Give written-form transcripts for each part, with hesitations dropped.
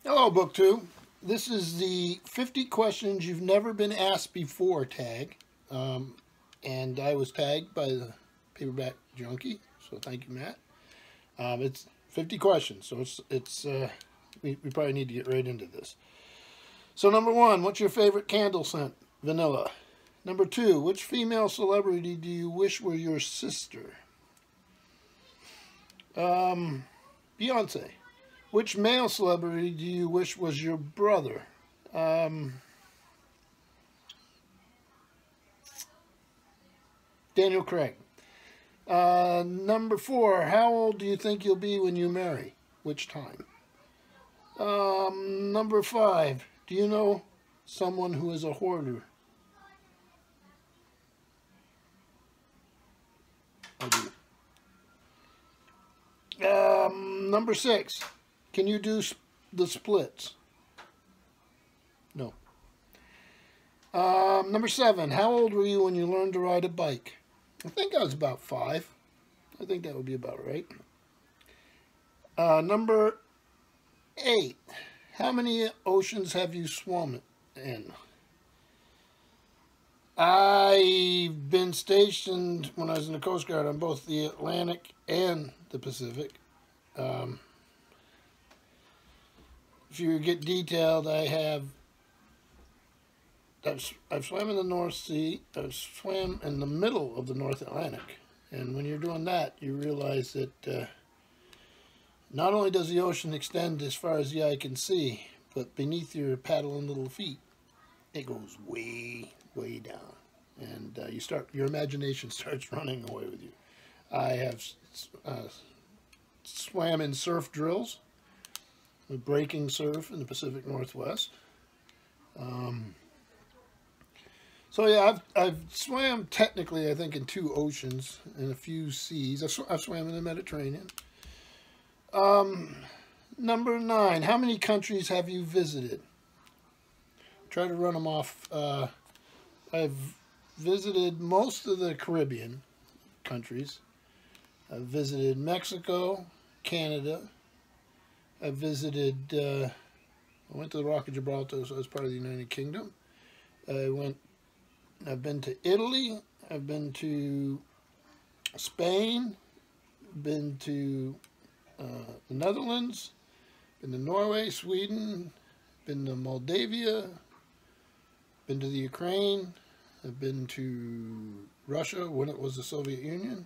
Hello, Book 2. This is the 50 questions you've never been asked before tag. And I was tagged by the Paperback Junkie, so thank you, Matt. It's 50 questions, so we probably need to get right into this. So number 1, what's your favorite candle scent? Vanilla. Number 2, which female celebrity do you wish were your sister? Beyonce. Which male celebrity do you wish was your brother? Daniel Craig. Number 4, how old do you think you'll be when you marry? Which time? Number 5, do you know someone who is a hoarder? I do. Number 6, can you do the splits? No. Number 7, how old were you when you learned to ride a bike? I think I was about 5. I think that would be about right. Number 8, how many oceans have you swum in? I've been stationed when I was in the Coast Guard on both the Atlantic and the Pacific. If you get detailed, I've swam in the North Sea. I've swam in the middle of the North Atlantic. And when you're doing that, you realize that not only does the ocean extend as far as the eye can see, but beneath your paddling little feet, it goes way, way down. And your imagination starts running away with you. I have swam in surf drills, with breaking surf in the Pacific Northwest. So yeah, I've swam technically, I think, in 2 oceans and a few seas. I've swam in the Mediterranean. Number 9, how many countries have you visited? Try to run them off. I've visited most of the Caribbean countries. I've visited Mexico, Canada. I went to the Rock of Gibraltar, so I was part of the United Kingdom. I've been to Italy. I've been to Spain. Been to the Netherlands. Been to Norway, Sweden. Been to Moldavia. Been to the Ukraine. I've been to Russia when it was the Soviet Union.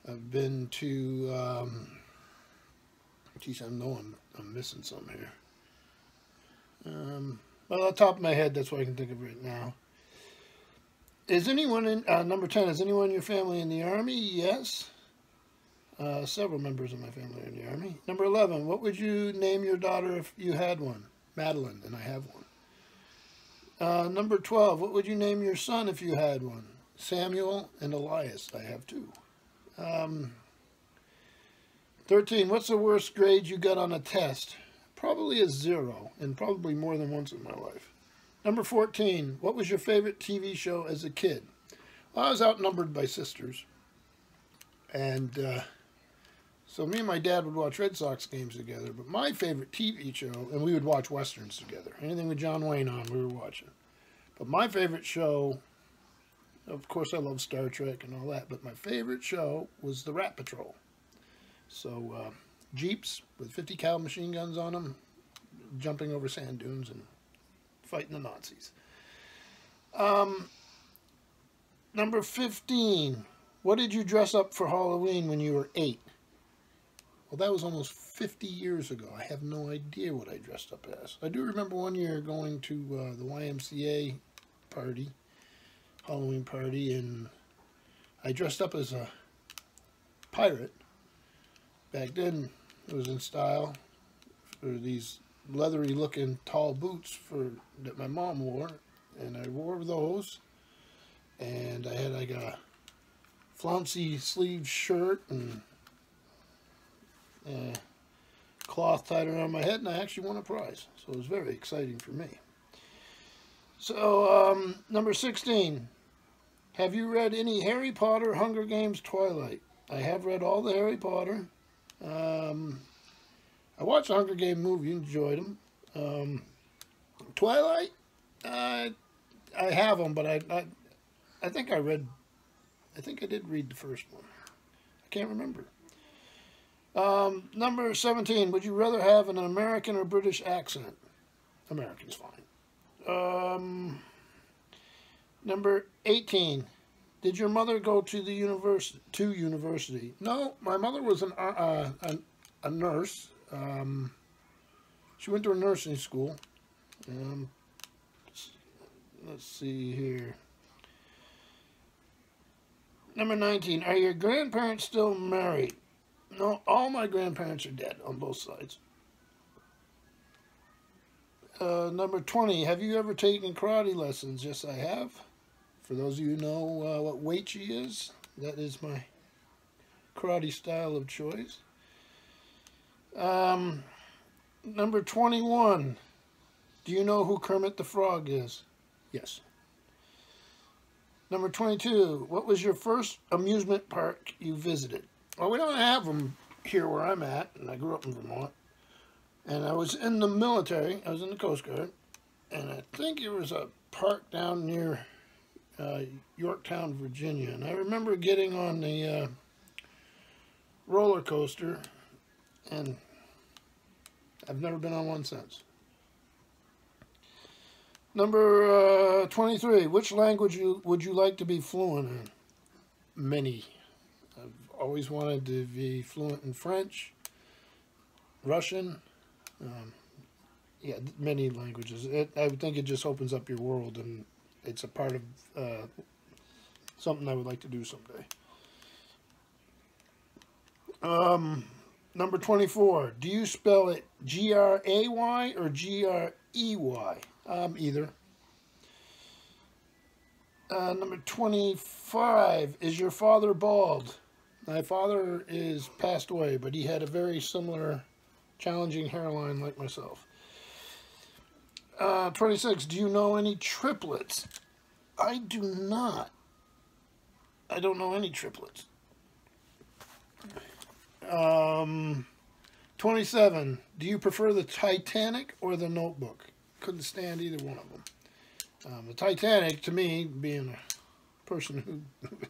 I've been to geez, I know I'm missing some here. Well, off the top of my head, that's what I can think of right now. Is anyone in, number 10, is anyone in your family in the Army? Yes. Several members of my family are in the Army. Number 11, what would you name your daughter if you had one? Madeline, and I have one. Number 12, what would you name your son if you had one? Samuel and Elias, I have 2. 13, what's the worst grade you got on a test? Probably a 0, and probably more than once in my life. Number 14, what was your favorite TV show as a kid? Well, I was outnumbered by sisters. And so me and my dad would watch Red Sox games together, but my favorite TV show, and we would watch Westerns together. Anything with John Wayne on, we were watching. But my favorite show, of course I love Star Trek and all that, but my favorite show was the Rat Patrol. So Jeeps with 50 cal machine guns on them, jumping over sand dunes and fighting the Nazis. Number 15, what did you dress up for Halloween when you were 8? Well, that was almost 50 years ago. I have no idea what I dressed up as. I do remember one year going to the YMCA party, Halloween party, and I dressed up as a pirate. Back then, it was in style for these leathery looking tall boots that my mom wore, and I wore those, and I had like a flouncy sleeve shirt and cloth tied around my head, and I actually won a prize, so it was very exciting for me. So number 16, have you read any Harry Potter, Hunger Games, Twilight? I have read all the Harry Potter. I watched the Hunger Game movie, enjoyed them. Twilight, I have them, but I think I did read the first one. I can't remember. Number 17, would you rather have an American or British accent? American's fine. Number 18, did your mother go to the university? No, my mother was a nurse. She went to a nursing school. Let's see here. Number 19, are your grandparents still married? No, all my grandparents are dead on both sides. Number 20, have you ever taken karate lessons? Yes, I have. For those of you who know what Weichi is, that is my karate style of choice. Number 21, do you know who Kermit the Frog is? Yes. Number 22, what was your first amusement park you visited? Well, we don't have them here where I'm at, and I grew up in Vermont. And I was in the military, I was in the Coast Guard, and I think it was a park down near Yorktown, Virginia. And I remember getting on the roller coaster, and I've never been on one since. Number 23, which language would you like to be fluent in? Many. I've always wanted to be fluent in French, Russian, yeah, many languages. I think it just opens up your world, and it's a part of something I would like to do someday. Number 24, do you spell it G-R-A-Y or G-R-E-Y? Either. Number 25, is your father bald? My father is passed away, but he had a very similar challenging hairline like myself. 26, do you know any triplets? I do not. I don't know any triplets. 27, do you prefer the Titanic or the Notebook? Couldn't stand either one of them. The Titanic, to me, being a person who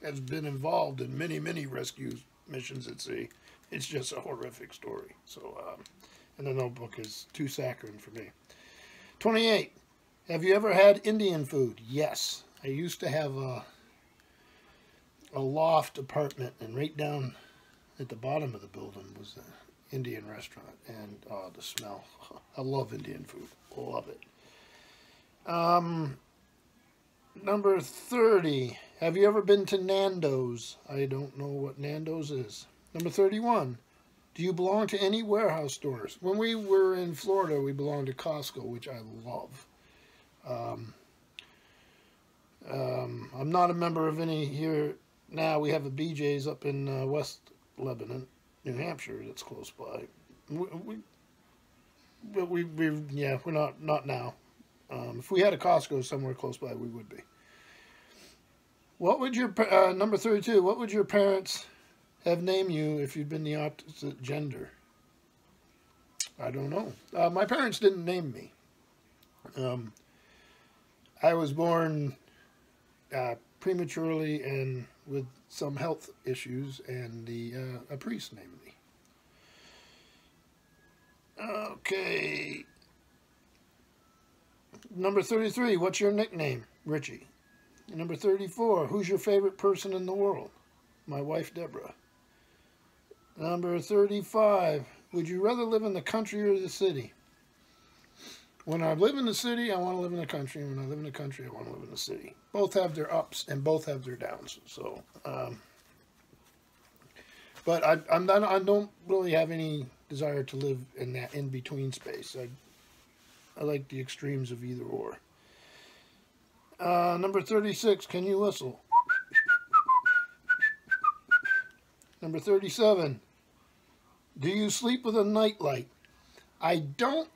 has been involved in many, many rescue missions at sea, it's just a horrific story. So, and the Notebook is too saccharine for me. 28, have you ever had Indian food? Yes. I used to have a loft apartment, and right down at the bottom of the building was an Indian restaurant, and the smell. I love Indian food. Love it. Number 30, have you ever been to Nandos? I don't know what Nandos is. Number 31, do you belong to any warehouse stores? When we were in Florida, we belonged to Costco, which I love. I'm not a member of any here now. We have a BJ's up in West Lebanon, New Hampshire, that's close by. We're not now. If we had a Costco somewhere close by, we would be. What would your, number 32, what would your parents have named you if you'd been the opposite gender? I don't know. My parents didn't name me. I was born prematurely and with some health issues, and a priest named me. Okay. Number 33, what's your nickname? Richie. Number 34, who's your favorite person in the world? My wife, Deborah. Number 35, would you rather live in the country or the city? When I live in the city, I want to live in the country. And when I live in the country, I want to live in the city. Both have their ups and both have their downs. So, but I don't really have any desire to live in that in-between space. I like the extremes of either or. Number 36, can you whistle? Number 37, do you sleep with a nightlight? I don't,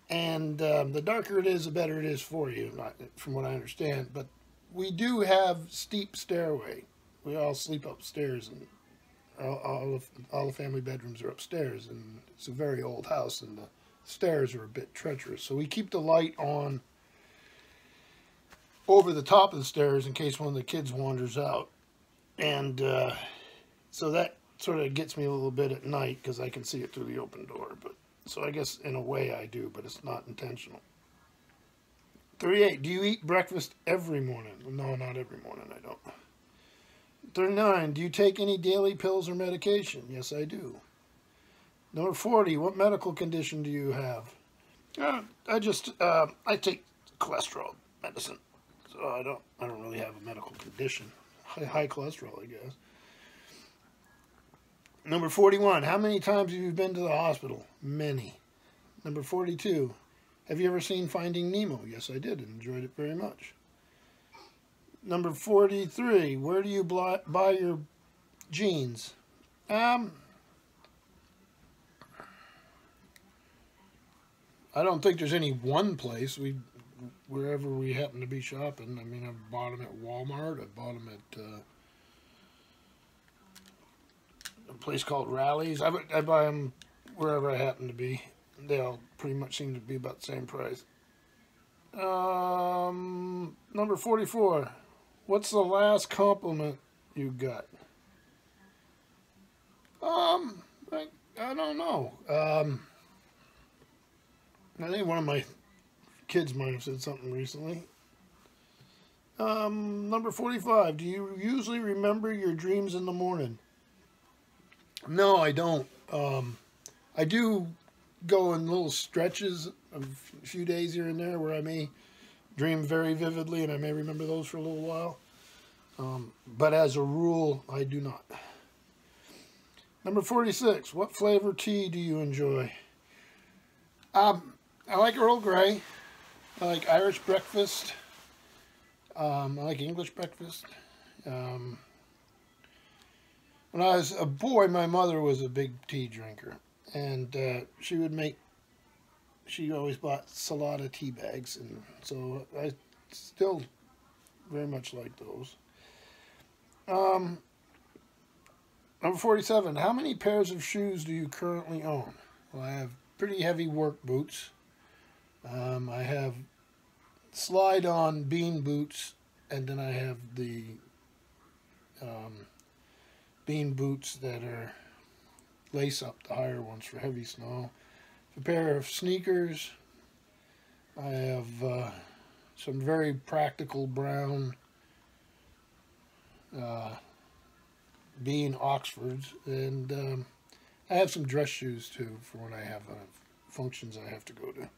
and the darker it is, the better it is for you, from what I understand. But we do have steep stairway. We all sleep upstairs, and All the family bedrooms are upstairs, and it's a very old house, and the stairs are a bit treacherous. So we keep the light on over the top of the stairs in case one of the kids wanders out. And so that sort of gets me a little bit at night because I can see it through the open door. But so I guess in a way I do, but it's not intentional. 38. Do you eat breakfast every morning? No, not every morning, I don't. 39. Do you take any daily pills or medication? Yes, I do. Number 40. What medical condition do you have? I take cholesterol medicine, so I don't really have a medical condition. High cholesterol, I guess. Number 41. How many times have you been to the hospital? Many. Number 42. Have you ever seen Finding Nemo? Yes, I did, and enjoyed it very much. Number 43. Where do you buy your jeans? I don't think there's any one place. Wherever we happen to be shopping. I mean, I've bought them at Walmart. I've bought them at a place called Rally's. I buy them wherever I happen to be. They all pretty much seem to be about the same price. Number 44. What's the last compliment you got? I don't know. I think one of my kids might have said something recently. Number 45. Do you usually remember your dreams in the morning? No, I don't. I do go in little stretches of a few days here and there where I may dream very vividly and I may remember those for a little while. But as a rule, I do not. Number 46. What flavor tea do you enjoy? I like Earl Grey. I like Irish breakfast. I like English breakfast. When I was a boy, my mother was a big tea drinker. And she always bought Salada tea bags. And so I still very much like those. Number 47. How many pairs of shoes do you currently own? Well, I have pretty heavy work boots. I have slide-on bean boots, and then I have the bean boots that are lace-up, the higher ones for heavy snow. A pair of sneakers. I have some very practical brown bean Oxfords, and I have some dress shoes too for when I have functions I have to go to.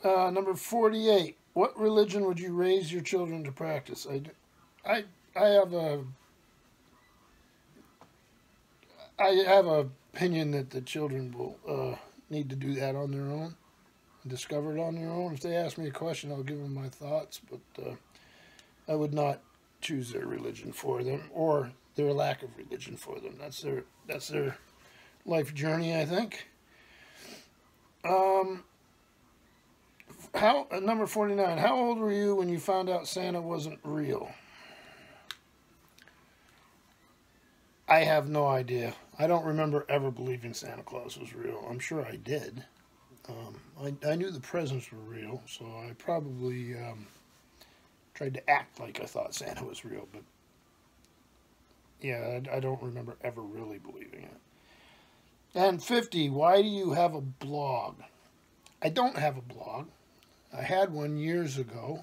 Number 48. What religion would you raise your children to practice? I have a opinion that the children will need to do that on their own, discover it on their own. If they ask me a question, I'll give them my thoughts, but I would not choose their religion for them or their lack of religion for them. That's their life journey, I think. Number 49. How old were you when you found out Santa wasn't real? I have no idea. I don't remember ever believing Santa Claus was real. I'm sure I did. I knew the presents were real, so I probably tried to act like I thought Santa was real, but yeah, I don't remember ever really believing it. And 50, why do you have a blog? I don't have a blog. I had one years ago.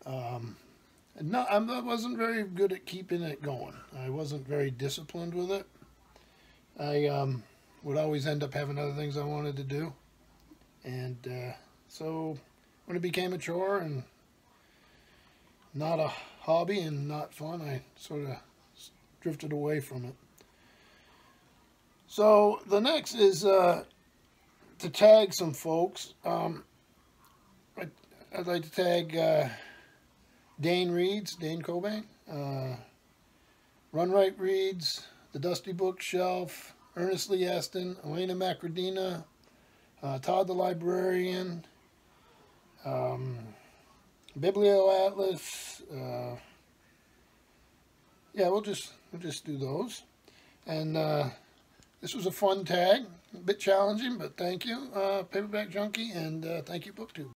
I wasn't very good at keeping it going. I wasn't very disciplined with it. I would always end up having other things I wanted to do. And so when it became a chore and not a hobby and not fun, I sort of drifted away from it. So the next is to tag some folks. I'd like to tag Dane Cobain, Run Right Reads, The Dusty Bookshelf, Ernest Lee Aston, Elena Macrodina, Todd the Librarian, Biblio Atlas. Yeah, we'll just we'll just do those. And this was a fun tag, a bit challenging, but thank you, Paperback Junkie, and thank you, BookTube.